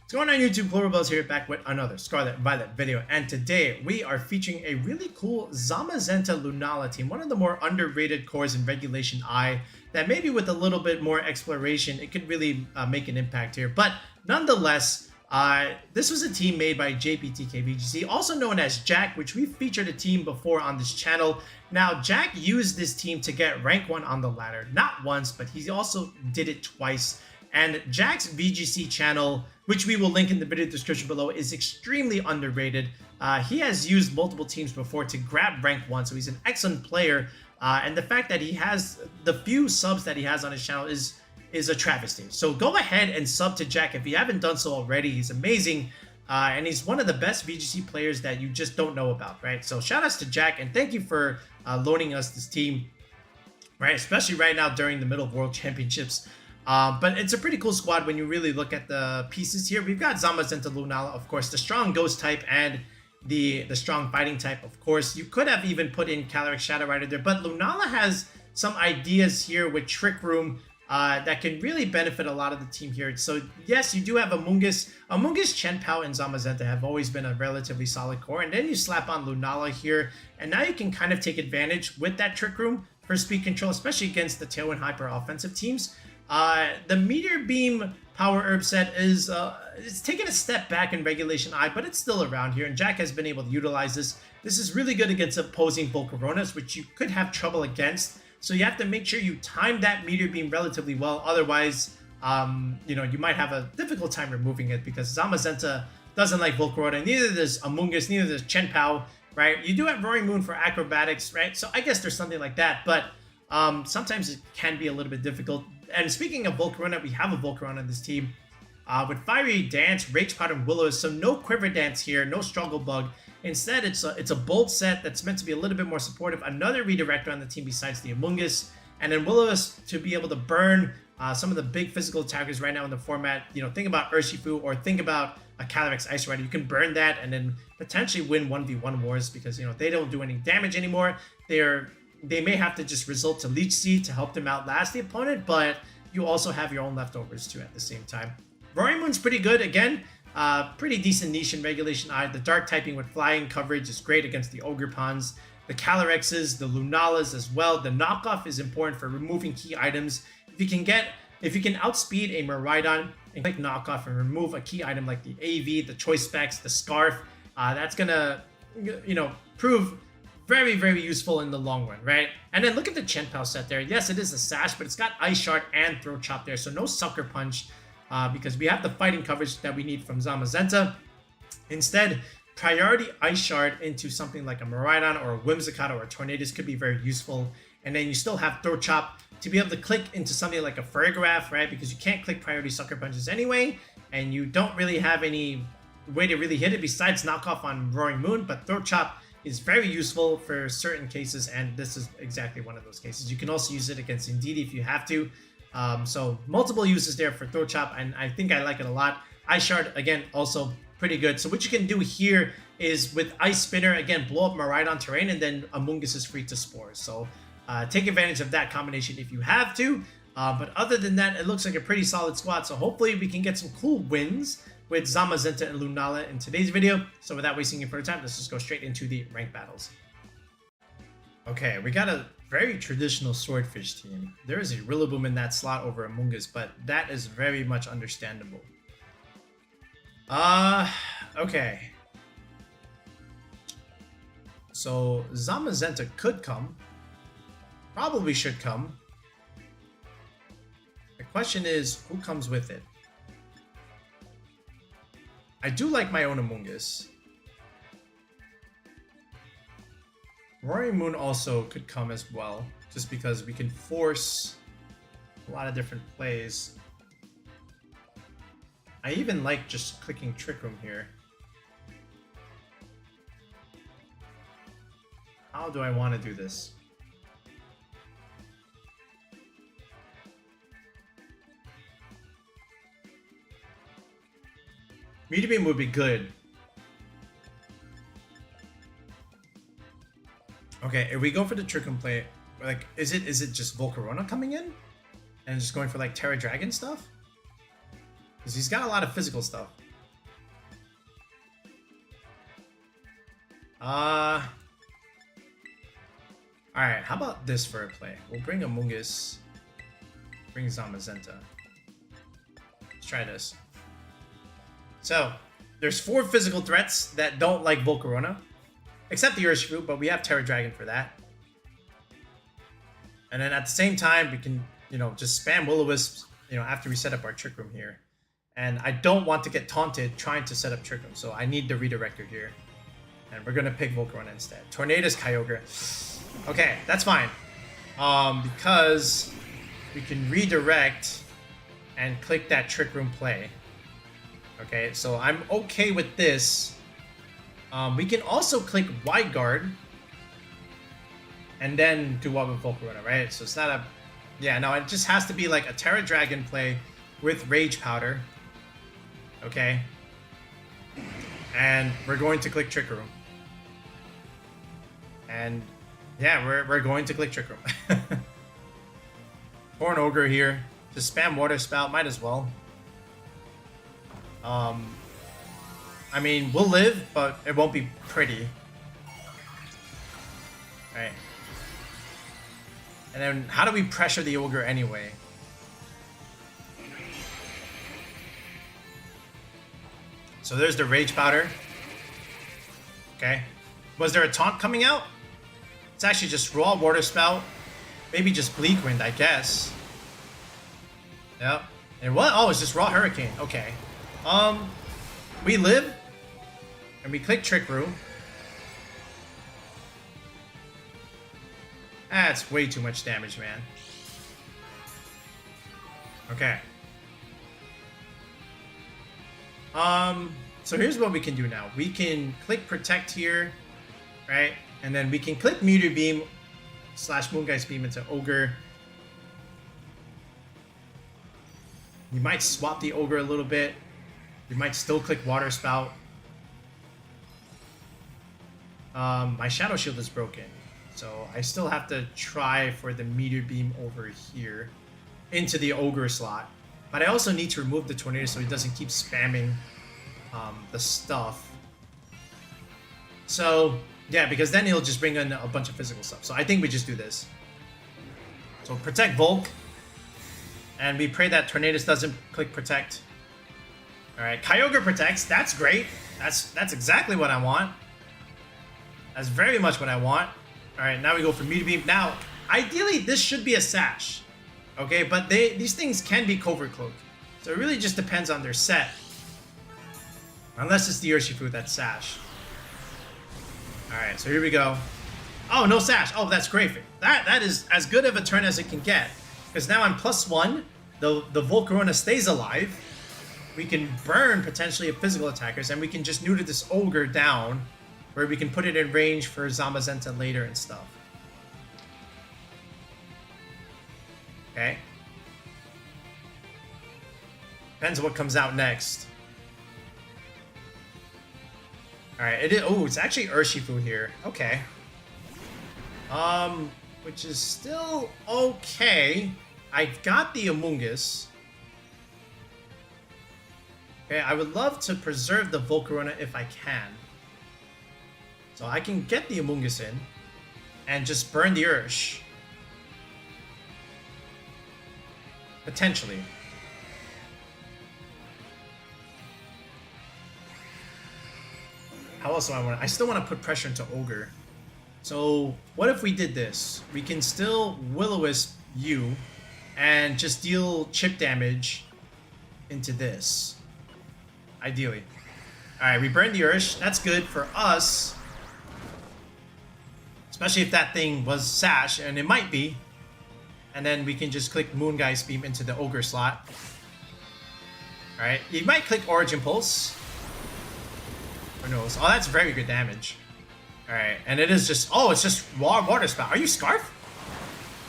What's going on YouTube? Pluribus here, back with another Scarlet Violet video, and today we are featuring a really cool Zamazenta Lunala team, one of the more underrated cores in Regulation I that maybe with a little bit more exploration it could really make an impact here. But nonetheless, this was a team made by JPTK-VGC, also known as Jack, which we've featured a team before on this channel. Now, Jack used this team to get rank 1 on the ladder, not once, but he also did it twice. And Jack's VGC channel, which we will link in the video description below, is extremely underrated. He has used multiple teams before to grab rank 1, so he's an excellent player. And the fact that he has the few subs that he has on his channel is a travesty. So go ahead and sub to Jack if you haven't done so already. He's amazing. And he's one of the best VGC players that you just don't know about, right? So shout outs to Jack, and thank you for loaning us this team, right? Especially right now during the middle of World Championships. But it's a pretty cool squad when you really look at the pieces here. We've got Zamazenta Lunala, of course, the strong ghost type and the strong fighting type, of course. You could have even put in Calyrex-Shadow right there, but Lunala has some ideas here with Trick Room that can really benefit a lot of the team here. So yes, you do have Amoongus. Amoongus, Chien Pao, and Zamazenta have always been a relatively solid core, and then you slap on Lunala here, and now you can kind of take advantage with that Trick Room for speed control, especially against the Tailwind Hyper offensive teams. The Meteor Beam Power Herb set is it's taken a step back in Regulation I, but it's still around here, and Jack has been able to utilize this. This is really good against opposing Volcaronas, which you could have trouble against. So you have to make sure you time that Meteor Beam relatively well. Otherwise, you know, you might have a difficult time removing it, because Zamazenta doesn't like Volcarona. Neither does Amoongus, neither does Chien Pao, right? You do have Roaring Moon for acrobatics, right? So I guess there's something like that, but sometimes it can be a little bit difficult. And speaking of Volcarona, we have a Volcarona in this team with Fiery Dance, Rage Powder, and Will-O-Wisp. So no Quiver Dance here, no Struggle Bug. Instead, it's a Bolt set that's meant to be a little bit more supportive. Another Redirector on the team besides the Amoongus. And then Will-O-Wisp to be able to burn some of the big physical attackers right now in the format. You know, think about Urshifu or think about a Calyrex Ice Rider. You can burn that and then potentially win 1v1 wars, because, you know, they don't do any damage anymore. They may have to just result to Leech Seed to help them outlast the opponent, but you also have your own leftovers too at the same time. Roaring Moon's pretty good. Again, pretty decent niche in Regulation I. The dark typing with flying coverage is great against the Ogerpons, the Calyrexes, the Lunalas as well. The knockoff is important for removing key items. If you can outspeed a Miraidon and click knockoff and remove a key item like the AV, the Choice Specs, the Scarf, that's gonna, you know, prove very, very useful in the long run, right? And then look at the Chien Pao set there. Yes, it is a sash, but it's got Ice Shard and Throat Chop there, so no Sucker Punch, because we have the fighting coverage that we need from Zamazenta. Instead, priority Ice Shard into something like a Miraidon or a Whimsicott or a Tornadus could be very useful. And then you still have Throat Chop to be able to click into something like a Farigiraf, right? Because you can't click priority Sucker Punches anyway, and you don't really have any way to really hit it besides knockoff on Roaring Moon, but Throat Chop is very useful for certain cases, and this is exactly one of those cases. You can also use it against Indeedee if you have to. So multiple uses there for Throat Chop, and I think I like it a lot. Ice Shard, again, also pretty good. So what you can do here is with Ice Spinner, again, blow up Miraidon terrain, and then Amoongus is free to Spore. So take advantage of that combination if you have to. But other than that, it looks like a pretty solid squad. So hopefully we can get some cool wins with Zamazenta and Lunala in today's video. So without wasting any further time, let's just go straight into the ranked battles. Okay, we got a very traditional Swordfish team. There is a Rillaboom in that slot over Amoongus, but that is very much understandable. Okay. So Zamazenta could come. Probably should come. The question is, who comes with it? I do like my own Amoongus. Roaring Moon also could come as well, just because we can force a lot of different plays. I even like just clicking Trick Room here. How do I want to do this? Meteor Beam would be good. Okay, if we go for the Trick Room play, like, is it just Volcarona coming in? And just going for like Terra Dragon stuff? Because he's got a lot of physical stuff. Alright, how about this for a play? We'll bring Amoongus. Bring Zamazenta. Let's try this. So, there's 4 physical threats that don't like Volcarona. Except the Urshifu, but we have Terra Dragon for that. And then at the same time, we can, just spam Will-O-Wisp, after we set up our Trick Room here. And I don't want to get taunted trying to set up Trick Room, so I need the Redirector here. And we're gonna pick Volcarona instead. Tornadus, Kyogre. Okay, that's fine. Because we can redirect and click that Trick Room play. Okay, so I'm okay with this. We can also click Wide Guard and then do what with Volcarona, right? So it's not a... Yeah, no, it just has to be like a Terra Dragon play with Rage Powder. Okay. And we're going to click Trick Room. And yeah, we're going to click Trick Room. Horn Ogre here. Just spam Water Spout, might as well. I mean, we'll live, but it won't be pretty. Alright. And then, how do we pressure the Ogre anyway? So there's the Rage Powder. Okay. Was there a taunt coming out? It's actually just raw Water Spout. Maybe just Bleak Wind, I guess. Yep. And what? Oh, it's just raw Hurricane. Okay. We live. And we click Trick Room. That's way too much damage, man. Okay. So here's what we can do now. We can click Protect here, right? And then we can click Meteor Beam / Moongeist Beam into Ogre. You might swap the Ogre a little bit. You might still click Water Spout. My Shadow Shield is broken. So I still have to try for the Meteor Beam over here into the Ogre slot. But I also need to remove the Tornado so he doesn't keep spamming the stuff. So, yeah, because then he'll just bring in a bunch of physical stuff. So I think we just do this. So Protect Volk. And we pray that Tornadus doesn't click Protect. Alright, Kyogre protects. That's great. That's exactly what I want. That's very much what I want. Alright, now we go for Meteor Beam. Now, ideally, this should be a Sash. Okay, but these things can be Covert Cloak. So it really just depends on their set. Unless it's the Urshifu that's Sash. Alright, so here we go. Oh, no Sash. Oh, that's great. That is as good of a turn as it can get. Because now I'm +1. The Volcarona stays alive. We can burn potentially physical attackers. And we can just neuter this Ogre down. Where we can put it in range for Zamazenta later and stuff. Okay. Depends on what comes out next. Alright, oh, it's actually Urshifu here. Okay. Which is still okay. I got the Amoongus. Okay, I would love to preserve the Volcarona if I can. So I can get the Amoongus in and just burn the Ursh. Potentially. How else do I want to... I still want to put pressure into Ogre. So what if we did this? We can still Will-O-Wisp you and just deal chip damage into this. Ideally. Alright, we burned the Ursh. That's good for us. Especially if that thing was Sash, and it might be. And then we can just click Moongeist Beam into the Ogre slot. Alright, you might click Origin Pulse. Or no, oh, that's very good damage. Alright, and it is just, oh, it's just raw Water Spout. Are you Scarf?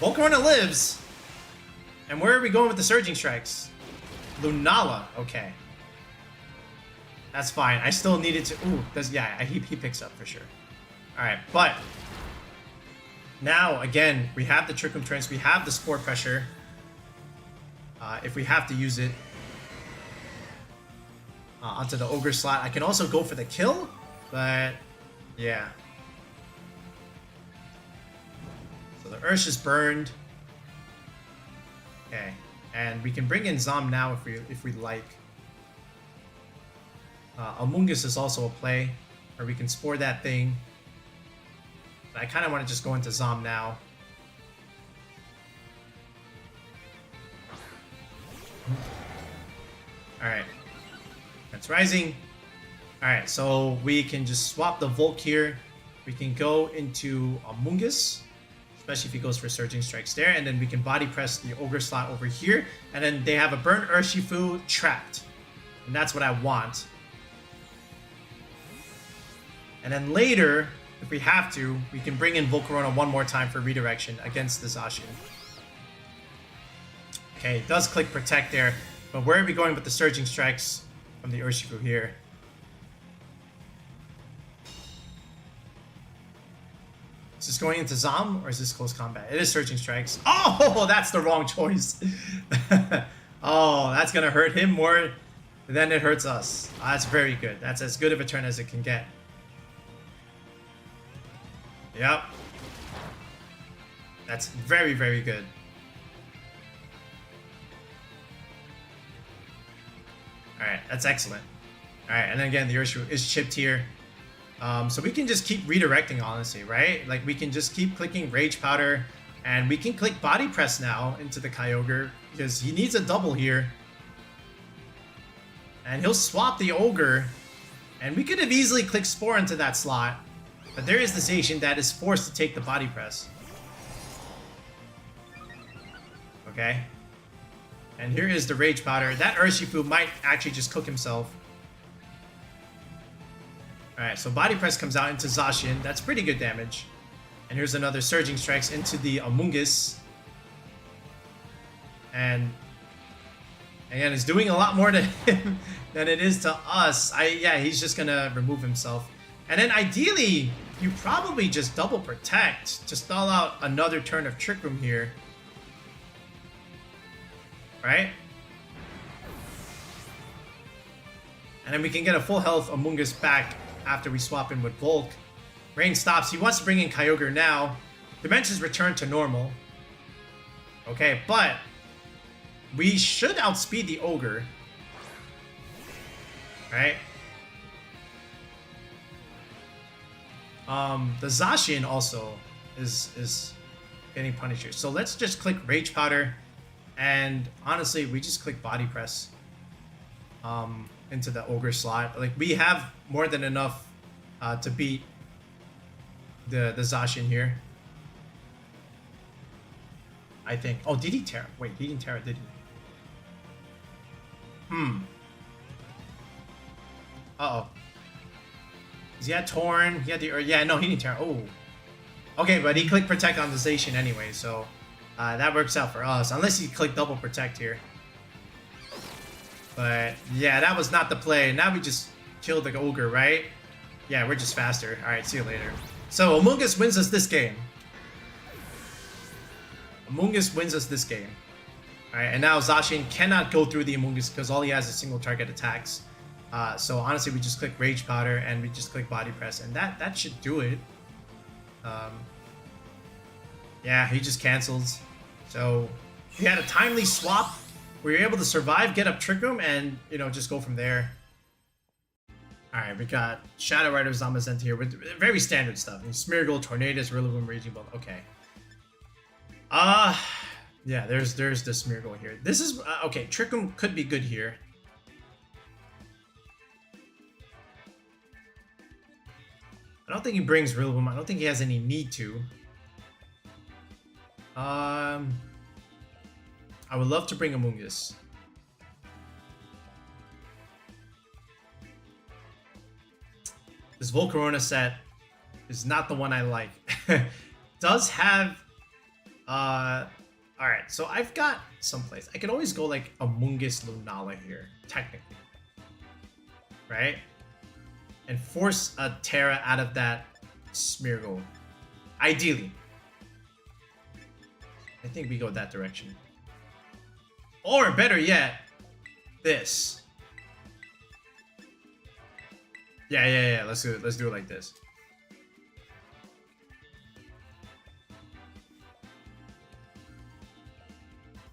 Volcarona lives. And where are we going with the Surging Strikes? Lunala, okay. That's fine. I still needed to, ooh, yeah, he picks up for sure. Alright, but now, again, we have the Trick Room Trance, we have the Spore Pressure. If we have to use it. Onto the Ogre slot. I can also go for the kill, but Yeah. So the Ursh is burned. Okay. And we can bring in Zom now if we like. Amoongus is also a play. Or we can spore that thing. But I kind of want to just go into Zom now. Alright. That's rising. Alright, so we can just swap the Volk here. We can go into Amoongus. Especially if he goes for Surging Strikes there. And then we can body press the Ogre slot over here. And then they have a Burn Urshifu trapped. And that's what I want. And then later, if we have to, we can bring in Volcarona one more time for redirection against the Zacian. Okay, it does click Protect there. But where are we going with the Surging Strikes from the Urshifu here? Is this going into Zom or is this close combat? It is Surging Strikes. Oh, that's the wrong choice. Oh, that's going to hurt him more than it hurts us. That's very good. That's as good of a turn as it can get. Yep. That's very, very good. Alright, that's excellent. Alright, and then again, the Urshifu is chipped here. So we can just keep redirecting, honestly, right? Like, we can just keep clicking Rage Powder, and we can click Body Press now into the Kyogre, because he needs a double here. And he'll swap the Ogre, and we could have easily clicked Spore into that slot, but there is the Zacian that is forced to take the Body Press. Okay. And here is the Rage Powder. That Urshifu might actually just cook himself. Alright, so Body Press comes out into Zacian. That's pretty good damage. And here's another Surging Strikes into the Amoongus. And again, it's doing a lot more to him than it is to us. Yeah, he's just gonna remove himself. And then ideally, you probably just double protect to stall out another turn of Trick Room here. Right? And then we can get a full health Amoongus back after we swap in with Volk. Rain stops. He wants to bring in Kyogre now. Dimensions return to normal. Okay, but we should outspeed the Ogre. Right? The Zacian also is getting punished here. So let's just click Rage Powder. And honestly, we just click Body Press into the Ogre slot. Like, we have more than enough to beat the Zacian here. I think. Oh, did he Terra? Wait, he didn't Terra, did he? Uh-oh. He had Torn. He had the... yeah, no, he didn't Terra. Oh. Okay, but he clicked Protect on the Zacian anyway, so... that works out for us, unless he clicked double protect here. But yeah, that was not the play. Now we just killed the Ogre, right? Yeah, we're just faster. Alright, see you later. So Amoongus wins us this game. Amoongus wins us this game. Alright, and now Zacian cannot go through the Amoongus because all he has is single target attacks. So honestly, we just click Rage Powder and we just click Body Press, and that should do it. Yeah, he just cancels. So we had a timely swap. We were able to survive, get up Trick Room, and, you know, just go from there. Alright, we got Shadow Rider Zamazenta here with very standard stuff. Smeargle, Tornadus, Rillaboom, Raging Bolt. Okay. Yeah, there's the Smeargle here. This is, okay, Trick Room could be good here. I don't think he brings Rillaboom. I don't think he has any need to. I would love to bring Amoongus. This Volcarona set is not the one I like. Does have... Alright, so I've got someplace. I could always go like Amoongus Lunala here, technically. Right? And force a Terra out of that Smeargle. Ideally. I think we go that direction. Or better yet, this. Yeah. Let's do it like this.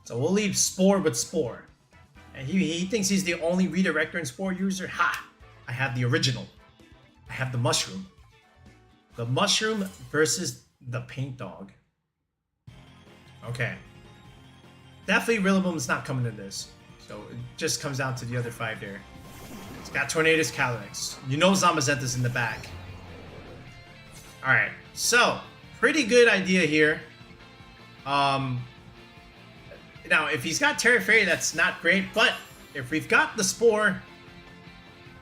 So we'll leave Spore with Spore. And he thinks he's the only Redirector and Spore user. Ha! I have the original. I have the Mushroom. The Mushroom versus the Paint Dog. Okay. Definitely Rillaboom's not coming to this. So it just comes down to the other 5 there. It's got Tornadus, Calyrex. You know Zamazenta's in the back. Alright, so pretty good idea here. Now, if he's got Terra Fairy, that's not great, but if we've got the Spore,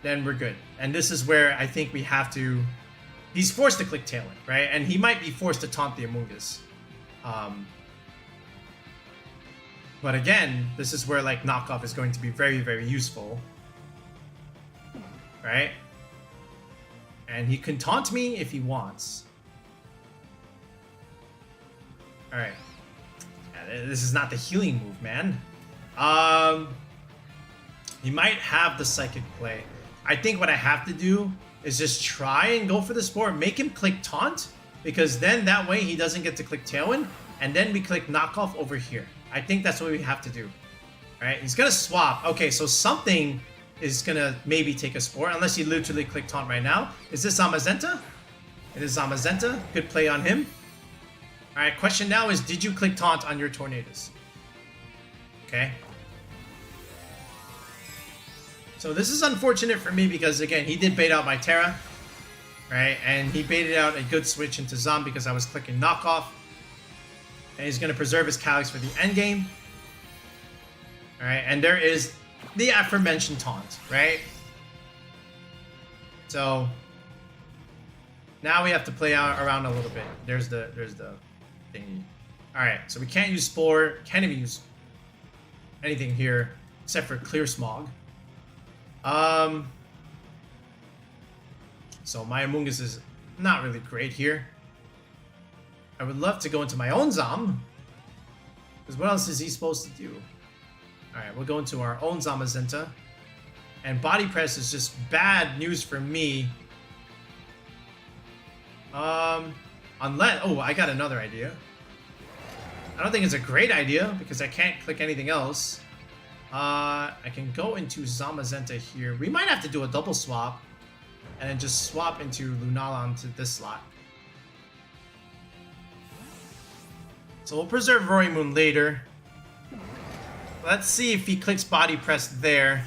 then we're good. And this is where I think we have to... He's forced to click Tailwind, right? And he might be forced to taunt the Amoongus. But again, this is where like knockoff is going to be very, very useful. Right? And he can taunt me if he wants. Alright. Yeah, this is not the healing move, man. He might have the Psychic play. I think what I have to do is just try and go for the Spore. Make him click Taunt. Because then that way he doesn't get to click Tailwind. And then we click Knockoff over here. I think that's what we have to do. Alright, he's gonna swap. Okay, so something is gonna maybe take a Spore, unless he literally click Taunt right now. Is this Zamazenta? It is Zamazenta. Good play on him. Alright, question now is, did you click Taunt on your Tornadus? Okay. So this is unfortunate for me because, again, he did bait out my Terra. Right, and he baited out a good switch into Zom because I was clicking Knockoff. And he's going to preserve his Calyx for the endgame. Alright, and there is the aforementioned taunt, right? So now we have to play around a little bit. There's the thingy. Alright, so we can't use Spore, can't even use anything here except for Clear Smog. So my Amoongus is not really great here. I would love to go into my own Zom. Because what else is he supposed to do? Alright, we'll go into our own Zamazenta. And Body Press is just bad news for me. Unless... Oh, I got another idea. I don't think it's a great idea because I can't click anything else. I can go into Zamazenta here. We might have to do a double swap. And then just swap into Lunala onto this slot. So we'll preserve Roaring Moon later. Let's see if he clicks Body Press there.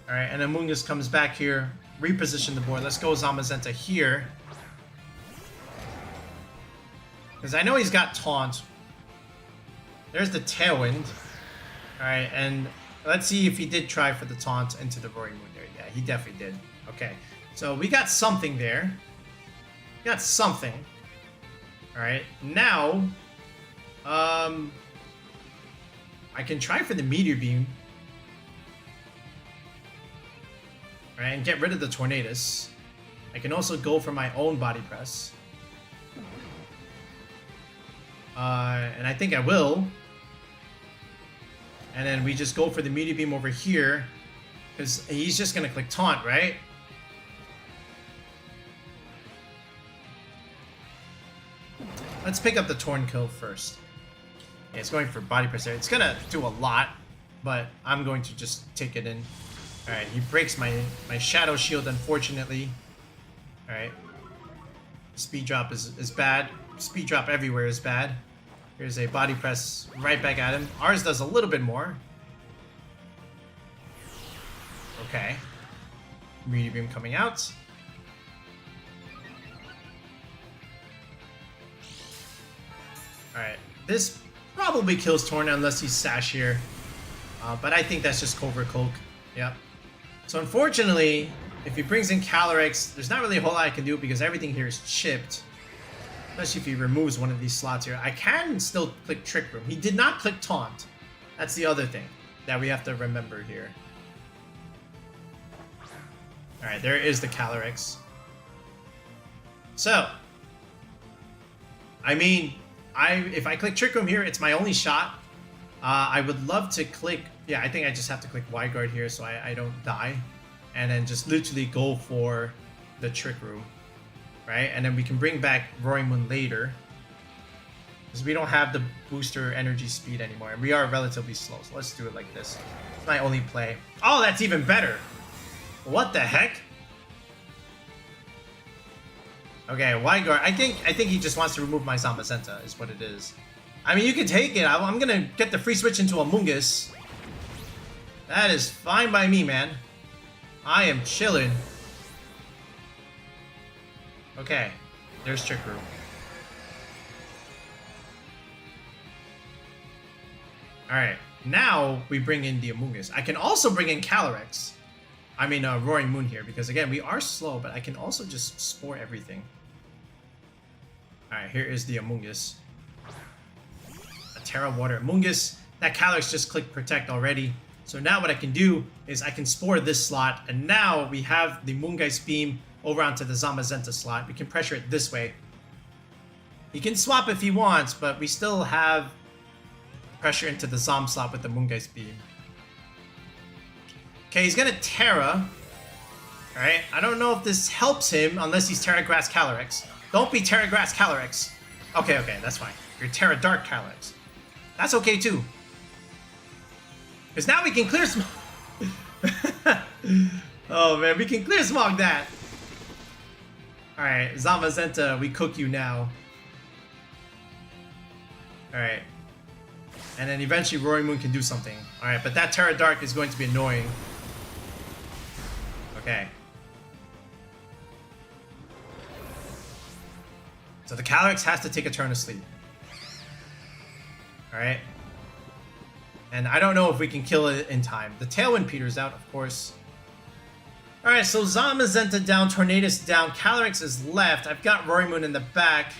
Alright, and Amoongus comes back here. Reposition the board. Let's go Zamazenta here. Because I know he's got Taunt. There's the Tailwind. Alright, and let's see if he did try for the Taunt into the Roaring Moon there. Yeah, he definitely did. Okay, so we got something there. We got something. Alright, now... I can try for the Meteor Beam. Alright, and get rid of the Tornadus. I can also go for my own Body Press. And I think I will. And then we just go for the Meteor Beam over here. Because he's just going to click Taunt, right? Let's pick up the Torn Kill first. Yeah, it's going for Body Press there. It's going to do a lot, but I'm going to just take it in. Alright, he breaks my Shadow Shield, unfortunately. Alright. Speed drop is bad. Speed drop everywhere is bad. Here's a Body Press right back at him. Ours does a little bit more. Okay. Meteor Beam coming out. Alright, this probably kills Torna unless he's Sash here. But I think that's just Covert Cloak. Yep. So unfortunately, if he brings in Calyrex, there's not really a whole lot I can do because everything here is chipped. Especially if he removes one of these slots here. I can still click Trick Room. He did not click Taunt. That's the other thing that we have to remember here. Alright, there is the Calyrex. So, I mean... if I click Trick Room here, it's my only shot. I would love to click... Yeah, I think I just have to click Wide Guard here so I don't die. And then just literally go for the Trick Room. Right? And then we can bring back Roaring Moon later. Because we don't have the booster energy speed anymore. And we are relatively slow. So let's do it like this. It's my only play. Oh, that's even better. What the heck? Okay, Wyguard. I think he just wants to remove my Zamazenta is what it is. I mean, you can take it. I'm going to get the free switch into Amoongus. That is fine by me, man. I am chilling. Okay, there's Trick Room. Alright, now we bring in the Amoongus. I can also bring in Calyrex. I mean, Roaring Moon here, because again, we are slow, but I can also just spore everything. Alright, here is the Amoongus. A Terra Water Amoongus. That Calyrex just clicked Protect already. So now what I can do is I can spore this slot, and now we have the Moongeist Beam over onto the Zamazenta slot. We can pressure it this way. He can swap if he wants, but we still have pressure into the Zom slot with the Moongeist Beam. Okay, he's gonna Terra. Alright, I don't know if this helps him unless he's Terra Grass Calyrex. Don't be Terra Grass Calyrex. Okay, that's fine. You're Terra Dark Calyrex. That's okay too. Because now we can Clear Smog. Oh man, we can Clear Smog that. Alright, Zamazenta, we cook you now. Alright. And then eventually Roaring Moon can do something. Alright, but that Terra Dark is going to be annoying. Okay. So the Calyrex has to take a turn of sleep. Alright. And I don't know if we can kill it in time. The Tailwind peters out, of course. Alright, so Zamazenta down, Tornadus down, Calyrex is left. I've got Roaring Moon in the back.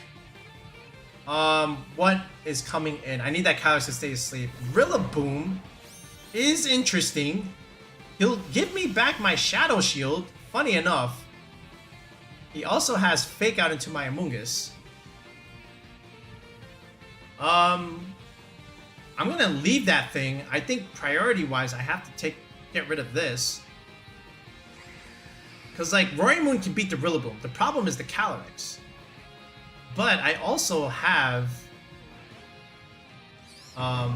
What is coming in? I need that Calyrex to stay asleep. Rillaboom is interesting. He'll give me back my Shadow Shield, funny enough. He also has Fake Out into my Amoongus. I'm gonna leave that thing. I think priority-wise, I have to get rid of this. Because, like, Roaring Moon can beat the Rillaboom. The problem is the Calyrex. But I also have... can't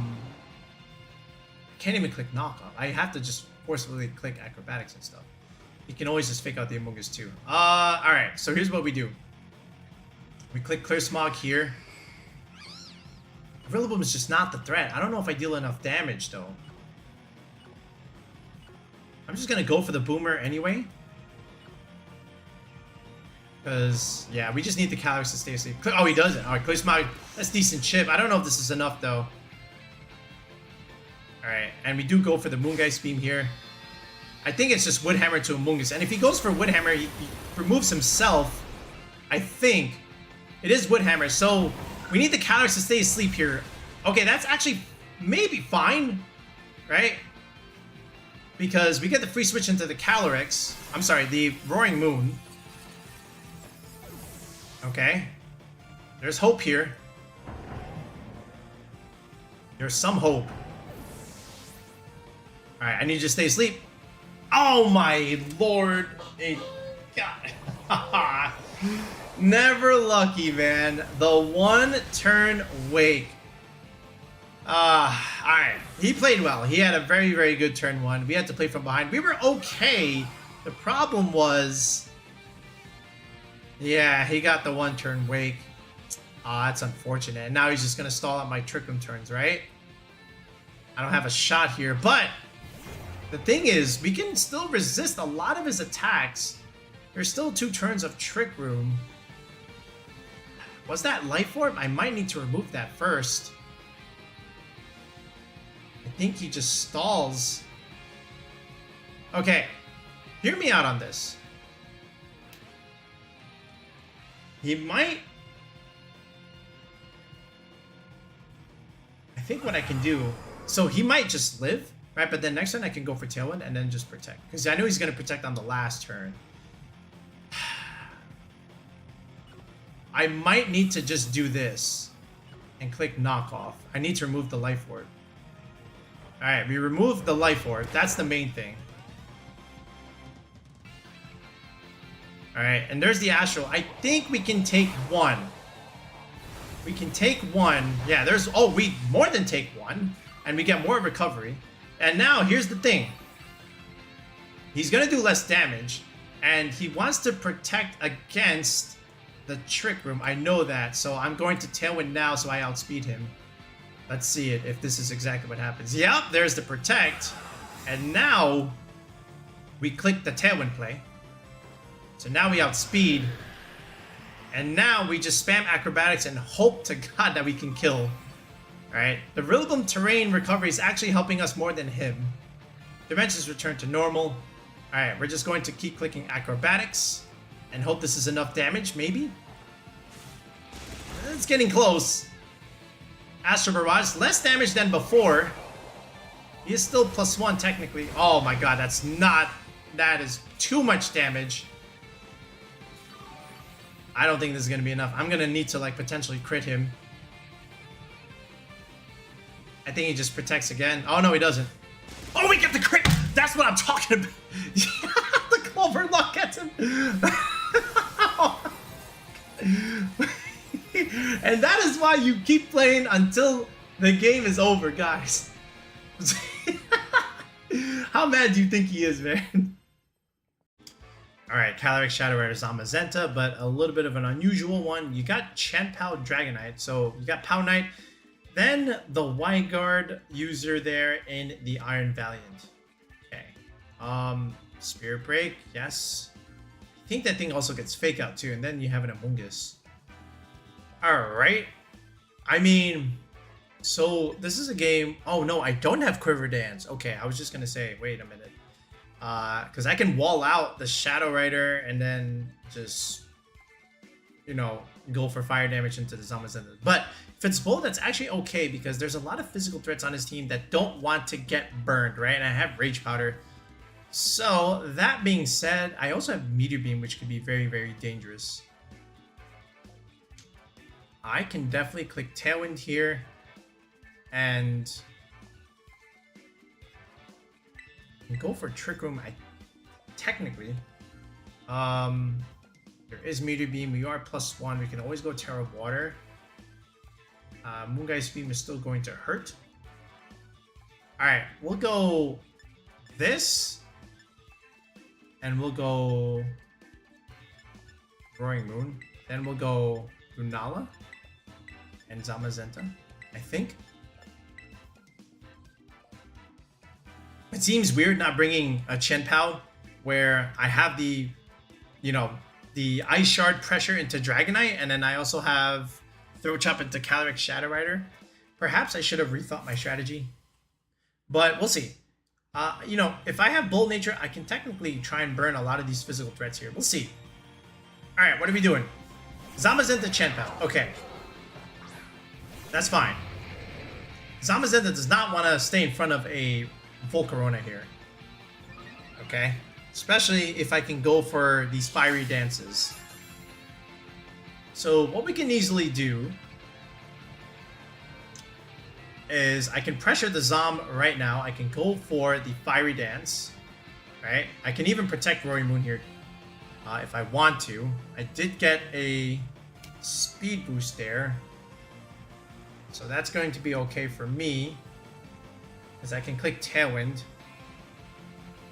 even click Knockoff. I have to just forcibly click Acrobatics and stuff. You can always just fake out the Amoongus too. Alright, so here's what we do. We click Clear Smog here. Rillaboom is just not the threat. I don't know if I deal enough damage though. I'm just gonna go for the Boomer anyway. Because, yeah, we just need the Calyrex to stay asleep. Oh, he doesn't. Alright, Clear Smog. That's decent chip. I don't know if this is enough though. Alright, and we do go for the Moongeist Beam here. I think it's just Woodhammer to Amoongus. And if he goes for Woodhammer, he removes himself. I think. It is Woodhammer, so we need the Calyrex to stay asleep here. Okay, that's actually maybe fine, right? Because we get the free switch into the Calyrex. I'm sorry, the Roaring Moon. Okay. There's hope here. There's some hope. Alright, I need you to stay asleep. Oh my lord. God. Never lucky, man. The one turn wake. Alright. He played well. He had a very, very good turn one. We had to play from behind. We were okay. The problem was... yeah, he got the one turn wake. That's unfortunate. And now he's just going to stall out my Trick Room turns, right? I don't have a shot here, but... the thing is, we can still resist a lot of his attacks. There's still 2 turns of Trick Room. Was that Life Orb? I might need to remove that first. I think he just stalls. Okay, hear me out on this. He might... I think what I can do... so he might just live. Right, but then next turn I can go for Tailwind and then just Protect. Because I know he's going to Protect on the last turn. I might need to just do this. And click Knockoff. I need to remove the Life Orb. Alright, we removed the Life Orb. That's the main thing. Alright, and there's the Astral. I think we can take 1. We can take one. Yeah, there's... Oh, we more than take one. And we get more recovery. And now, here's the thing. He's going to do less damage. And he wants to protect against the Trick Room. I know that. So I'm going to Tailwind now so I outspeed him. Let's see it if this is exactly what happens. Yep, there's the Protect. And now we click the Tailwind play. So now we outspeed. And now we just spam Acrobatics and hope to God that we can kill. Alright, the Rillaboom terrain recovery is actually helping us more than him. Dimensions return to normal. Alright, we're just going to keep clicking Acrobatics and hope this is enough damage, maybe? It's getting close. Astro Barrage, less damage than before. He is still +1 technically. Oh my god, that's not... That is too much damage. I don't think this is going to be enough. I'm going to need to, like, potentially crit him. I think he just protects again. Oh, no, he doesn't. Oh, we get the crit! That's what I'm talking about! The Clover Luck gets him! And that is why you keep playing until the game is over, guys. How mad do you think he is, man? Alright, Calyrex-Shadow Zamazenta, but a little bit of an unusual one. You got Chien Pao Dragonite, so you got Pao Knight, then the Y-Guard user there in the Iron Valiant. Okay. Spirit Break, yes. I think that thing also gets Fake Out too, and then you have an Amoongus. Alright. I mean, so this is a game... Oh no, I don't have Quiver Dance. Okay, I was just gonna say, wait a minute. Because I can wall out the Shadow Rider and then just, you know, go for fire damage into the Zamazenta. But if it's both, that's actually okay because there's a lot of physical threats on his team that don't want to get burned, right? And I have Rage Powder. So, that being said, I also have Meteor Beam, which could be very, very dangerous. I can definitely click Tailwind here and... go for Trick Room, technically. There is Meteor Beam. We are +1. We can always go Terra Water. Moonguy's Beam is still going to hurt. Alright, we'll go this. And we'll go Roaring Moon. Then we'll go Lunala and Zamazenta, I think. It seems weird not bringing a Chien Pao where I have the, you know, the Ice Shard pressure into Dragonite, and then I also have Throat Chop into Calyrex-Shadow Rider. Perhaps I should have rethought my strategy, but we'll see. You know, if I have Bold Nature, I can technically try and burn a lot of these physical threats here. We'll see. All right, what are we doing? Zamazenta Chien Pao. Okay. That's fine. Zamazenta does not want to stay in front of a Volcarona here. Okay? Especially if I can go for these fiery dances. So what we can easily do is I can pressure the Zom right now. I can go for the fiery dance. Right? I can even protect Roaring Moon here if I want to. I did get a speed boost there. So that's going to be okay for me. Because I can click Tailwind.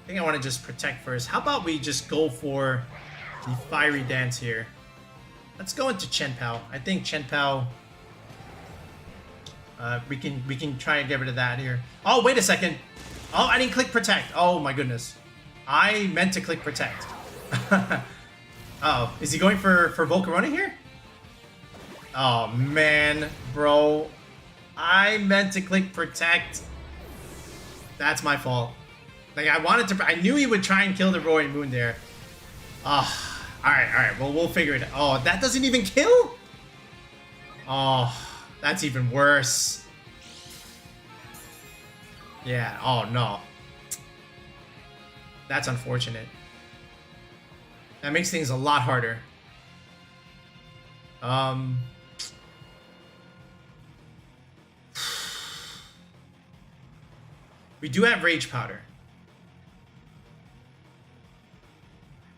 I think I want to just protect first. How about we just go for the fiery dance here? Let's go into Chien Pao. I think Chien Pao... we can try and get rid of that here. Oh, wait a second. Oh, I didn't click Protect. Oh my goodness. I meant to click Protect. Oh, is he going for Volcarona here? Oh man, bro. I meant to click Protect. That's my fault. Like, I knew he would try and kill the Roaring Moon there. Oh, alright. Well, we'll figure it out. Oh, that doesn't even kill? Oh, that's even worse. Yeah, oh no. That's unfortunate. That makes things a lot harder. We do have Rage Powder.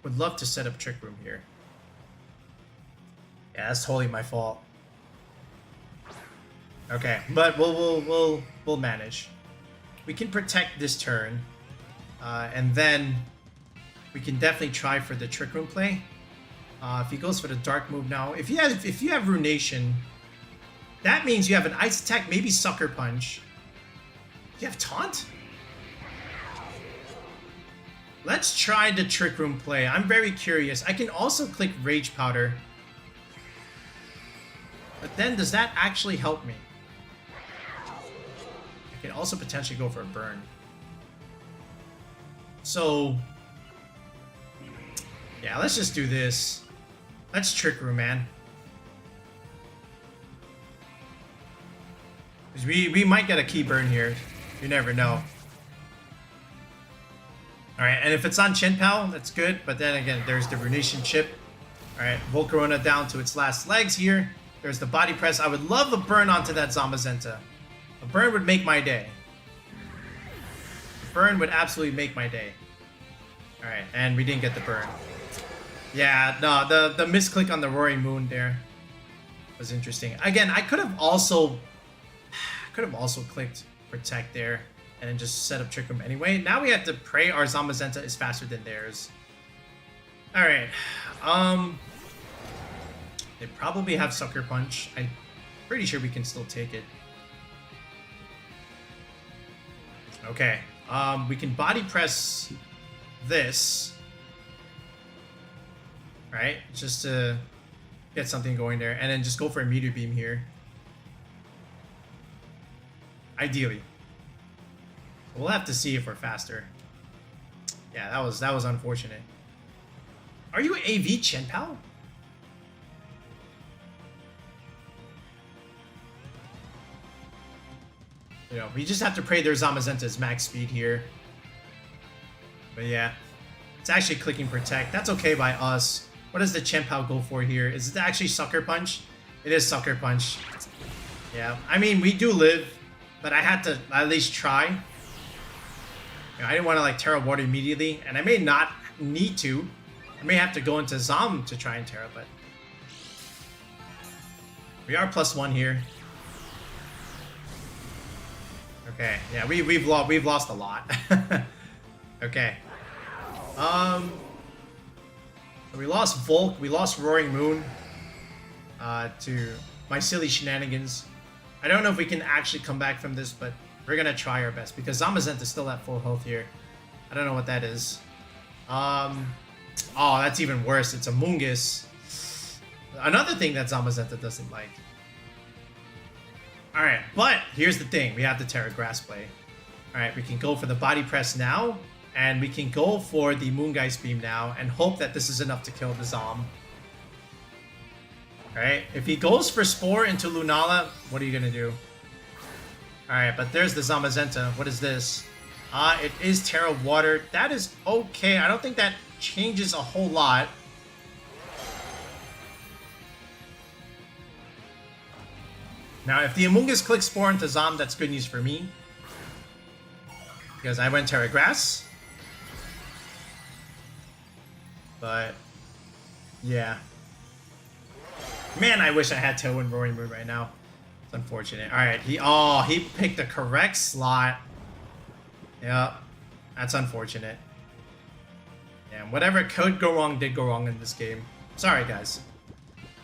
Would love to set up Trick Room here. Yeah, that's totally my fault. Okay, but we'll manage. We can protect this turn, and then we can definitely try for the Trick Room play. If he goes for the Dark move now, if you have Runation, that means you have an Ice Attack, maybe Sucker Punch. You have Taunt? Let's try the Trick Room play. I'm very curious. I can also click Rage Powder. But then, does that actually help me? I can also potentially go for a Burn. So, yeah, let's just do this. Let's Trick Room, man. Because we might get a Key Burn here. You never know. Alright, and if it's on Chien Pao, that's good. But then again, there's the Runation Chip. Alright, Volcarona down to its last legs here. There's the Body Press. I would love a burn onto that Zamazenta. A burn would make my day. A burn would absolutely make my day. Alright, and we didn't get the burn. Yeah, no, the misclick on the Roaring Moon there was interesting. Again, I could have also clicked Protect there and then just set up Trick Room anyway. Now we have to pray our Zamazenta is faster than theirs. Alright. They probably have Sucker Punch. I'm pretty sure we can still take it. Okay. We can Body Press this. Right? Just to get something going there. And then just go for a Meteor Beam here. Ideally. We'll have to see if we're faster. Yeah, that was unfortunate. Are you AV Chien Pao? You know, we just have to pray their Zamazenta's max speed here. But yeah, it's actually clicking Protect. That's okay by us. What does the Chien Pao go for here? Is it actually Sucker Punch? It is Sucker Punch. Yeah, I mean, we do live, but I had to at least try. You know, I didn't want to like Terra Water immediately, and I may not need to. I may have to go into Zam to try and Terra, but we are +1 here. Okay, yeah, we've lost a lot. Okay. So we lost Volk, we lost Roaring Moon to my silly shenanigans. I don't know if we can actually come back from this, but we're gonna try our best because Zamazenta is still at full health here. I don't know what that is. Oh, that's even worse. It's Amoongus. Another thing that Zamazenta doesn't like. Alright, but here's the thing. We have the Terra Grass play. Alright, we can go for the Body Press now. And we can go for the Moongeist Beam now. And hope that this is enough to kill the Zom. Alright, if he goes for Spore into Lunala, what are you going to do? Alright, but there's the Zamazenta. What is this? It is Terra Water. That is okay. I don't think that changes a whole lot. Now, if the Amoongus clicks Spore into Zom, that's good news for me. Because I went Terra Grass. But, yeah. Man, I wish I had Tailwind and Roaring Moon right now. It's unfortunate. Alright, he picked the correct slot. Yep. That's unfortunate. Yeah, whatever could go wrong did go wrong in this game. Sorry, guys.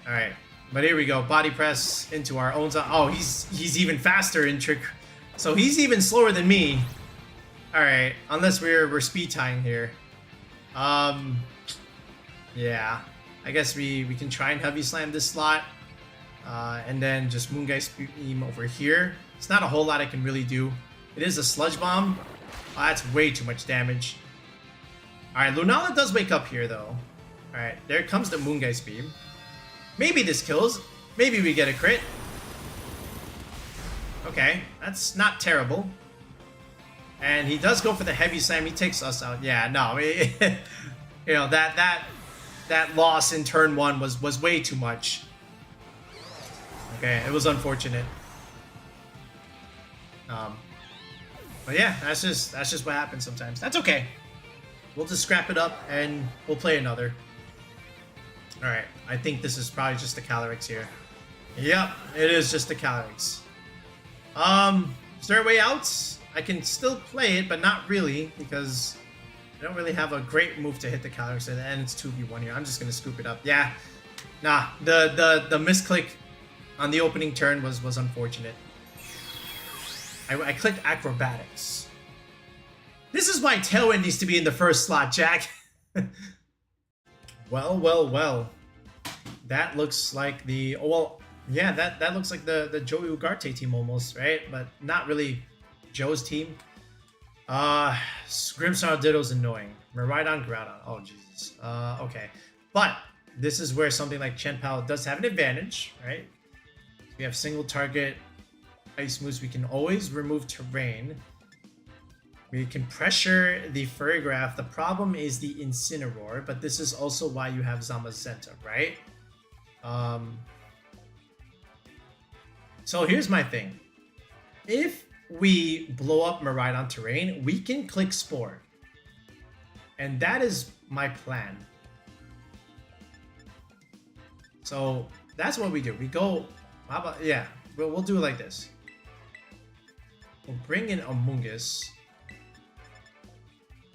Alright. But here we go. Body Press into our own zone. Oh, he's even faster in Trick. So he's even slower than me. Alright. Unless we're speed tying here. Yeah. I guess we can try and Heavy Slam this slot. And then just Moongeist Beam over here. It's not a whole lot I can really do. It is a Sludge Bomb. Oh, that's way too much damage. Alright, Lunala does wake up here, though. Alright, there comes the Moongeist Beam. Maybe this kills. Maybe we get a crit. Okay, that's not terrible. And he does go for the Heavy Slam. He takes us out. Yeah, no. You know, that loss in turn 1 was way too much. Okay, it was unfortunate. But yeah, that's just what happens sometimes. That's okay. We'll just scrap it up and we'll play another. Alright, I think this is probably just the Calyrex here. Yep, it is just the Calyrex. Is there a way out? I can still play it, but not really, because I don't really have a great move to hit the Calyrex, and it's 2v1 here. I'm just gonna scoop it up. Yeah, nah, the misclick on the opening turn was unfortunate. I clicked acrobatics. This is why Tailwind needs to be in the first slot, Jack. Well. That looks like the yeah, that looks like the Joey Ugarte team almost, right? But not really Joe's team. Grimmsnarl Ditto's annoying. Miraidon, Groudon. Oh Jesus. Okay. But this is where something like Chien Pao does have an advantage, right? We have single target ice moves. We can always remove terrain. We can pressure the Furrygraph. The problem is the Incineroar, but this is also why you have Zamazenta, right? So here's my thing. If we blow up Miraidon terrain, we can click Spore. And that is my plan. So that's what we do. We go, how about, yeah, we'll do it like this. We'll bring in Amoongus.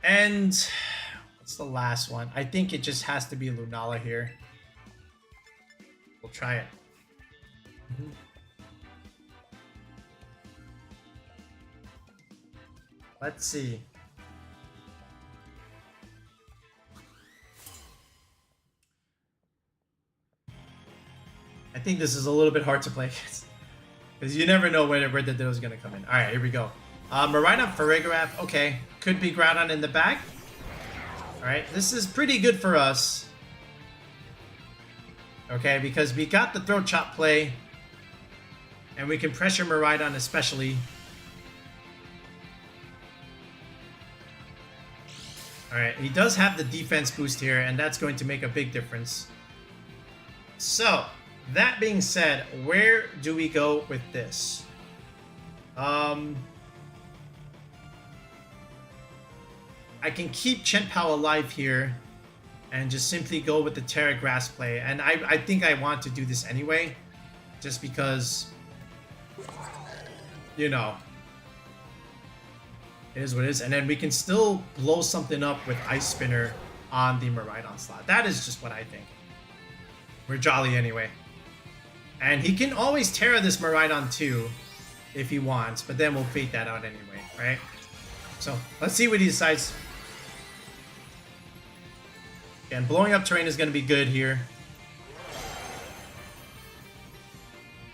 And what's the last one? I think it just has to be Lunala here. We'll try it. Let's see. I think this is a little bit hard to play because you never know where the Ditto is going to come in. All right, here we go. Miraidon Furrygraph. Okay, could be Groudon in the back. All right, this is pretty good for us. Okay, because we got the Throat Chop play, and we can pressure Miraidon especially. Alright, he does have the defense boost here, and that's going to make a big difference. So, that being said, where do we go with this? I can keep Chien Pao alive here and just simply go with the Terra Grass play. And I think I want to do this anyway, just because, you know, it is what it is. And then we can still blow something up with Ice Spinner on the Miraidon slot. That is just what I think. We're jolly anyway. And he can always Terra this Miraidon too, if he wants, but then we'll fate that out anyway, right? So, let's see what he decides. And blowing up terrain is going to be good here.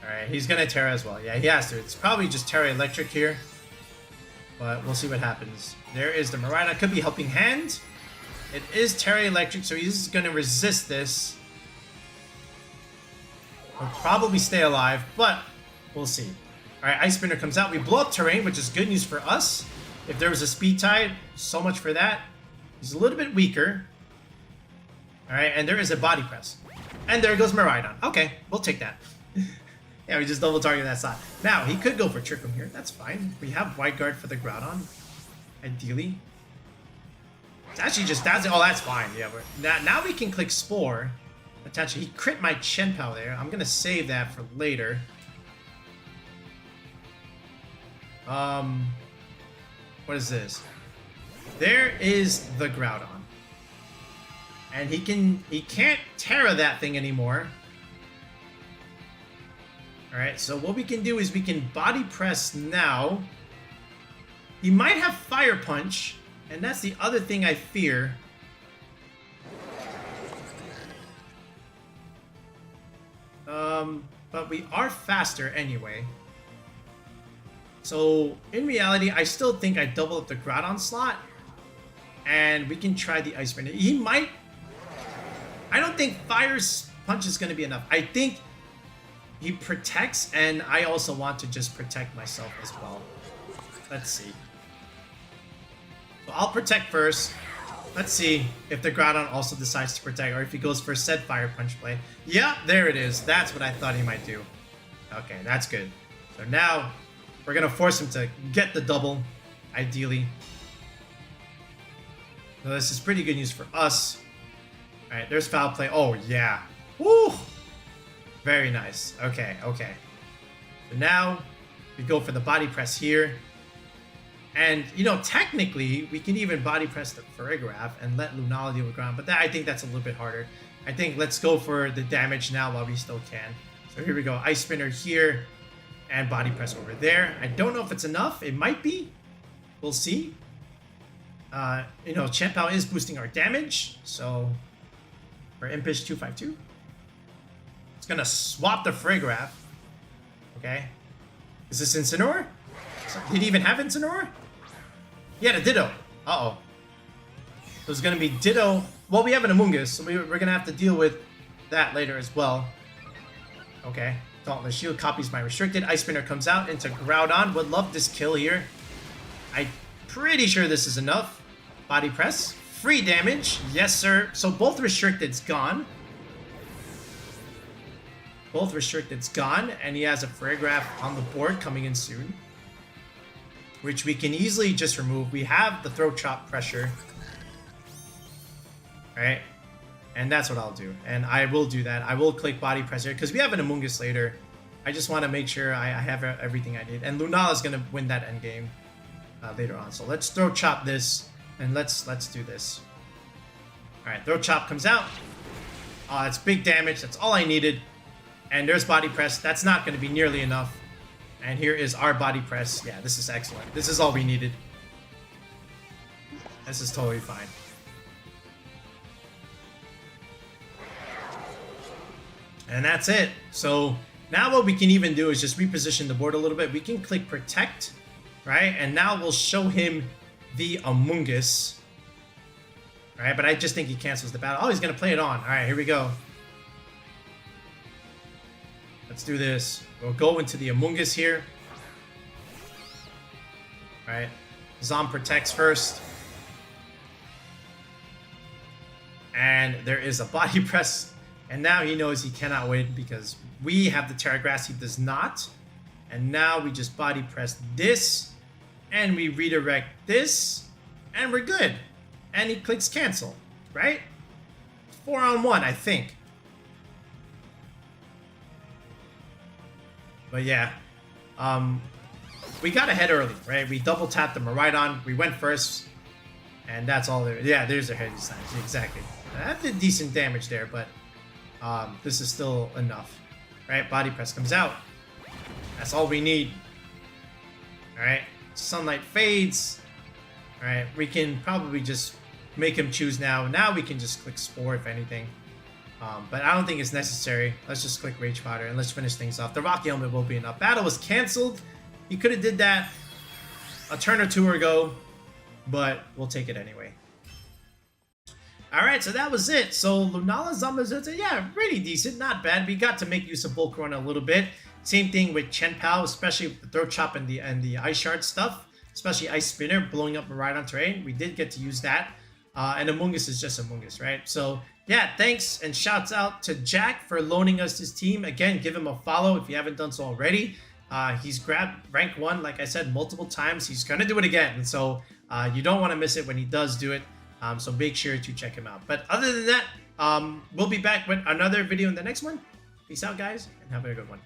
Alright, he's going to Terra as well. Yeah, he has to. It's probably just Terra Electric here. But we'll see what happens. There is the Miraidon. Could be Helping Hand. It is Terra Electric, so he's going to resist this. He'll probably stay alive, but we'll see. Alright, Ice Spinner comes out. We blow up terrain, which is good news for us. If there was a Speed Tide, so much for that. He's a little bit weaker. Alright, and there is a Body Press. And there goes Miraidon. Okay, we'll take that. Yeah, we just double target that slot. Now, he could go for Trick Room here. That's fine. We have White Guard for the Groudon. Ideally. It's actually just, that's it. Oh, that's fine. Yeah, now we can click Spore. Potentially. He crit my Chien Pao there. I'm going to save that for later. What is this? There is the Groudon. And he can't Terra that thing anymore. Alright, so what we can do is we can Body Press now. He might have Fire Punch, and that's the other thing I fear. But we are faster anyway. So, in reality, I still think I double up the Groudon slot. And we can try the Ice Spinner. He might... I don't think Fire Punch is going to be enough. I think he protects, and I also want to just protect myself as well. Let's see. So I'll protect first. Let's see if the Groudon also decides to protect, or if he goes for said Fire Punch play. Yeah, there it is. That's what I thought he might do. Okay, that's good. So now we're going to force him to get the double, ideally. So this is pretty good news for us. Alright, there's Foul Play. Oh, yeah. Woo! Very nice. Okay, okay. So now We go for the body press here. And, you know, technically, we can even body press the Farigiraf and let Lunala deal with ground. But I think that's a little bit harder. I think let's go for the damage now while we still can. So here we go. Ice Spinner here. And body press over there. I don't know if it's enough. It might be. We'll see. You know, Chien Pao is boosting our damage. So, for Impish 252. It's going to swap the Farigiraf. Okay. Is this Incineroar? Did he even have Incineroar? He had a Ditto. Uh-oh. So it's going to be Ditto. Well, we have an Amoongus, so we're going to have to deal with that later as well. Okay. Dauntless Shield copies my restricted. Ice Spinner comes out into Groudon. Would love this kill here. I'm pretty sure this is enough. Body press. Free damage. Yes, sir. So both restricted's gone. Both restricted's gone. And he has a Farigiraf on the board coming in soon, which we can easily just remove. We have the Throat Chop pressure. Right? And that's what I'll do. And I will do that. I will click body press here because we have an Amoongus later. I just want to make sure I have everything I need. And Lunala is going to win that end game later on. So let's Throat Chop this and let's do this. All right, Throat Chop comes out. That's big damage. That's all I needed. And there's body press. That's not going to be nearly enough. And here is our body press. Yeah, this is excellent. This is all we needed. This is totally fine. And that's it. So now what we can even do is just reposition the board a little bit. We can click Protect, right? And now we'll show him the Amoongus. Right? But I just think he cancels the battle. Oh, he's going to play it on. All right, here we go. Let's do this. We'll go into the Amoongus here. Alright. Zom protects first. And there is a body press. And now he knows he cannot win because we have the Terra Grass. He does not. And now we just body press this. And we redirect this. And we're good. And he clicks cancel. Right? 4-on-1, I think. But yeah, we got ahead early, right? We double tapped the Miraidon. We went first, and that's all there. Yeah, there's a head design. Exactly. That did decent damage there, but this is still enough, right? Body press comes out. That's all we need. All right. Sunlight fades. All right. We can probably just make him choose now. Now we can just click Spore if anything. But I don't think it's necessary. Let's just click Rage Powder and let's finish things off. The Rocky Helmet will be enough. Battle was canceled. He could have did that a turn or two ago, but we'll take it anyway. Alright, so that was it. So Lunala Zamazenta, yeah, really decent. Not bad. We got to make use of Volcarona a little bit. Same thing with Chien Pao, especially with the Throat Chop and the Ice Shard stuff. Especially Ice Spinner, blowing up Miraidon terrain. We did get to use that. And Amoongus is just Amoongus, right? So yeah, thanks and shouts out to Jack for loaning us his team. Again, give him a follow if you haven't done so already. He's grabbed rank 1, like I said, multiple times. He's going to do it again. And so you don't want to miss it when he does do it. So make sure to check him out. But other than that, we'll be back with another video in the next one. Peace out, guys, and have a good one.